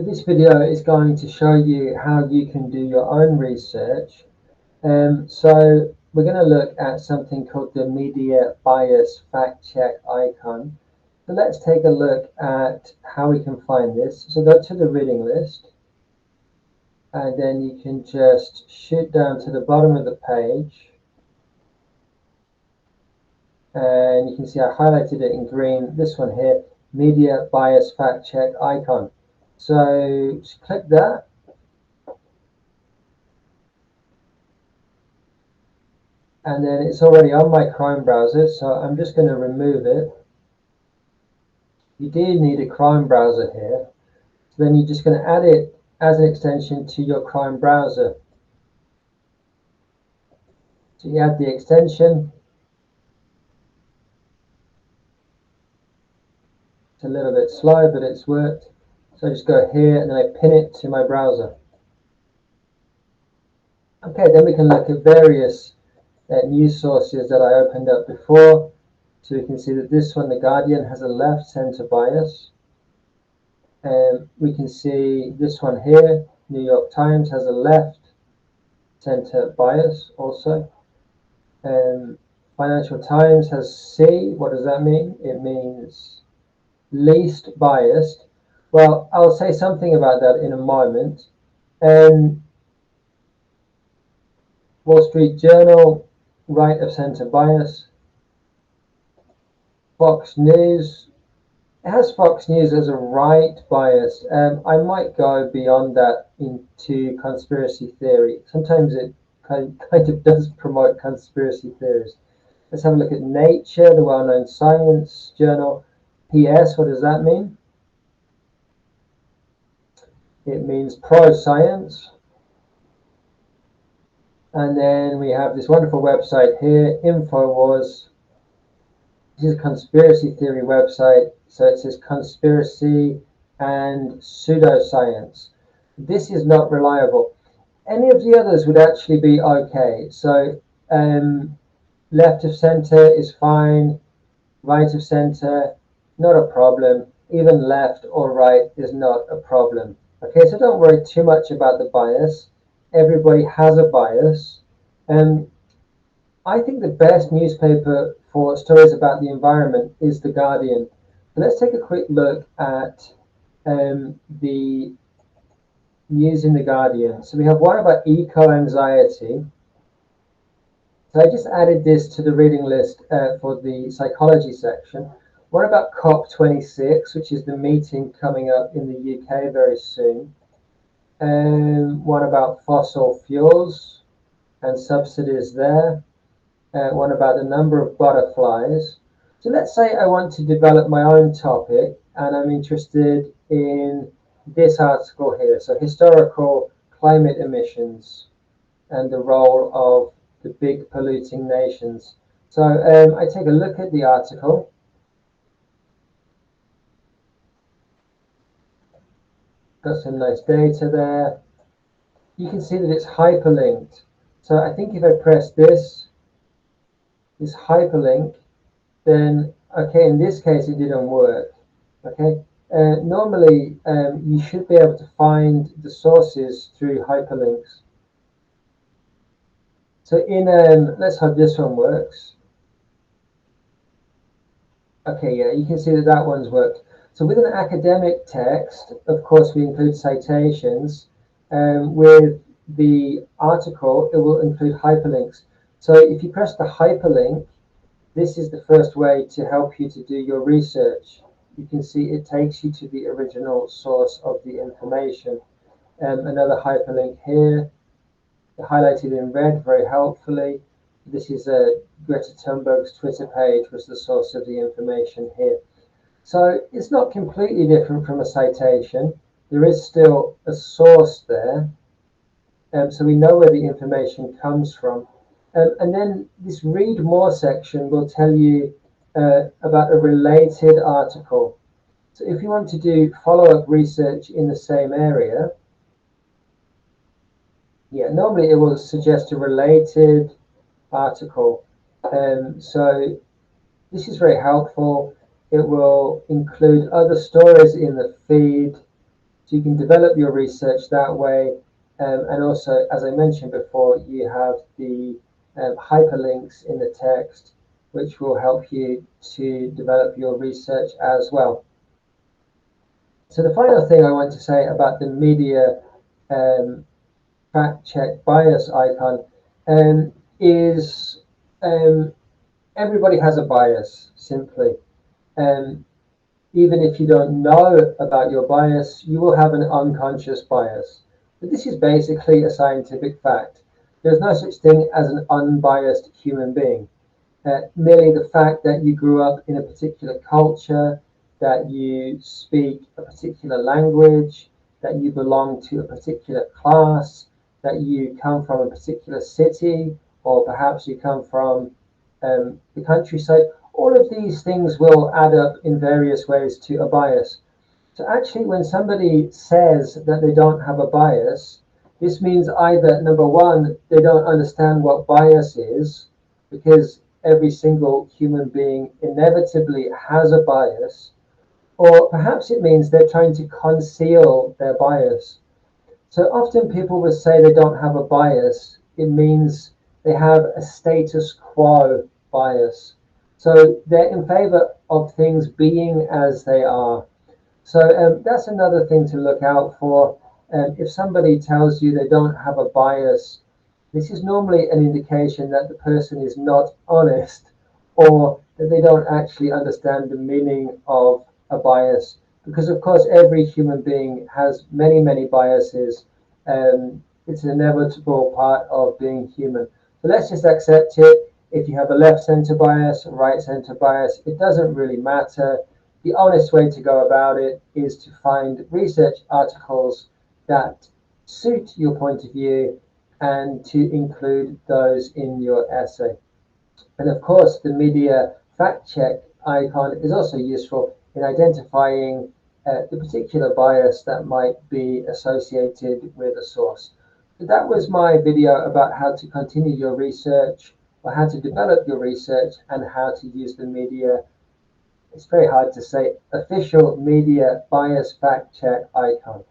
This video is going to show you how you can do your own research. So we're going to look at something called the media bias fact check icon. So let's take a look at how we can find this. So go to the reading list, and then you can just shoot down to the bottom of the page, and you can see I highlighted it in green, this one here, media bias fact check icon. So just click that. And then it's already on my Chrome browser, so I'm just going to remove it. You do need a Chrome browser here, so then you're just going to add it as an extension to your Chrome browser. So you add the extension. It's a little bit slow, but it's worked. So I just go here and then I pin it to my browser. Okay, then we can look at various news sources that I opened up before. So you can see that this one, The Guardian, has a left center bias. We can see this one here, New York Times, has a left center bias also. Financial Times has C. What does that mean? It means least biased. Well, I'll say something about that in a moment. Wall Street Journal, right of center bias. Fox News, it has Fox News as a right bias. I might go beyond that into conspiracy theory. Sometimes it kind of does promote conspiracy theories. Let's have a look at Nature, the well-known science journal. PS, what does that mean? It means pro-science. And then we have this wonderful website here, InfoWars. This is a conspiracy theory website. So it says conspiracy and pseudoscience. This is not reliable. Any of the others would actually be okay. So left of center is fine. Right of center, not a problem. Even left or right is not a problem. Okay, so don't worry too much about the bias. Everybody has a bias. I think the best newspaper for stories about the environment is The Guardian. So let's take a quick look at the news in The Guardian. So we have one about eco-anxiety. So I just added this to the reading list for the psychology section. What about COP26, which is the meeting coming up in the UK very soon? One about fossil fuels and subsidies there. One about the number of butterflies. So let's say I want to develop my own topic and I'm interested in this article here. So historical climate emissions and the role of the big polluting nations. So I take a look at the article. Got some nice data there. You can see that it's hyperlinked. So I think if I press this hyperlink, then, okay, in this case it didn't work. Okay, normally you should be able to find the sources through hyperlinks. So in, let's hope this one works. Okay, yeah, you can see that that one's worked. So with an academic text, of course, we include citations. With the article, it will include hyperlinks. So if you press the hyperlink, this is the first way to help you to do your research. You can see it takes you to the original source of the information. Another hyperlink here, highlighted in red very helpfully. This is Greta Thunberg's Twitter page was the source of the information here. So it's not completely different from a citation. There is still a source there. So we know where the information comes from. And then this read more section will tell you about a related article. So if you want to do follow-up research in the same area, yeah, normally it will suggest a related article. So this is very helpful. It will include other stories in the feed So you can develop your research that way. And also, as I mentioned before, you have the hyperlinks in the text, which will help you to develop your research as well. So the final thing I want to say about the media fact check bias icon is everybody has a bias, simply. Um, Even if you don't know about your bias, you will have an unconscious bias. But this is basically a scientific fact. There's no such thing as an unbiased human being. Merely the fact that you grew up in a particular culture, that you speak a particular language, that you belong to a particular class, that you come from a particular city, or perhaps you come from the countryside, all of these things will add up in various ways to a bias. So actually, when somebody says that they don't have a bias, this means either, number one, they don't understand what bias is, because every single human being inevitably has a bias, or perhaps it means they're trying to conceal their bias. So often people will say they don't have a bias. It means they have a status quo bias. So they're in favor of things being as they are. So that's another thing to look out for. If somebody tells you they don't have a bias, this is normally an indication that the person is not honest, or that they don't actually understand the meaning of a bias. Because, of course, every human being has many, many biases. It's an inevitable part of being human. So let's just accept it. If you have a left center bias, a right center bias, it doesn't really matter. The honest way to go about it is to find research articles that suit your point of view and to include those in your essay. And of course, the media fact check icon is also useful in identifying the particular bias that might be associated with a source. So that was my video about how to continue your research, or how to develop your research, and how to use the media, it's very hard to say, official media bias fact check icon.